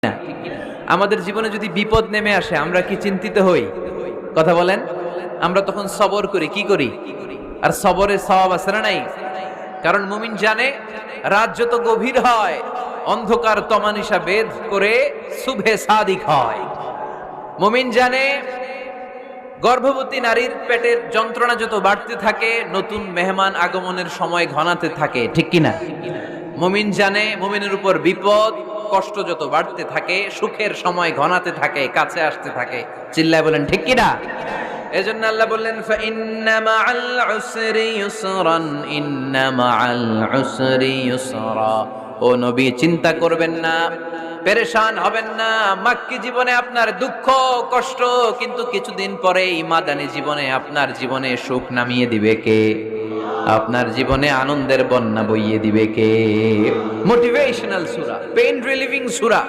না? আমাদের জীবনে যদি বিপদ নেমে আসে আমরা কি চিন্তিত হই? কথা বলেন। আমরা তখন সবর করি, কি করি? আর সবরে সওয়াব আছে না নাই? কারণ মুমিন জানে রাত যত গভীর হয় অন্ধকার তমানিসা বেদ করে শুভে সাদিক হয়। মুমিন জানে গর্ভবতী নারীর পেটের যন্ত্রণা যত বাড়তে থাকে নতুন মেহমান আগমনের সময় ঘনাতে থাকে, ঠিক কিনা? মুমিন জানে মুমিনের উপর বিপদ কষ্ট যত বাড়তে থাকে সুখের সময় ঘনাতে থাকে, কাছে আসতে থাকে। চিল্লায় বলেন ঠিক কিনা? এজন্য আল্লাহ বললেন ফাইন্না মাআল উসরি ইউসরান, ইন্না মাআল উসরি ইউসরা। ও নবী, চিন্তা করবেন না, পেরেশান হবেন না। মাক্কি জীবনে আপনার দুঃখ কষ্ট, কিন্তু কিছুদিন পরে মাদানী জীবনে আপনার জীবনে সুখ নামিয়ে দিবে কে? আপনার জীবনে আনন্দের বন্যা বইয়ে দিবে কে? মোটিভেশনাল সূরা, পেইন রিলিভিং সূরা।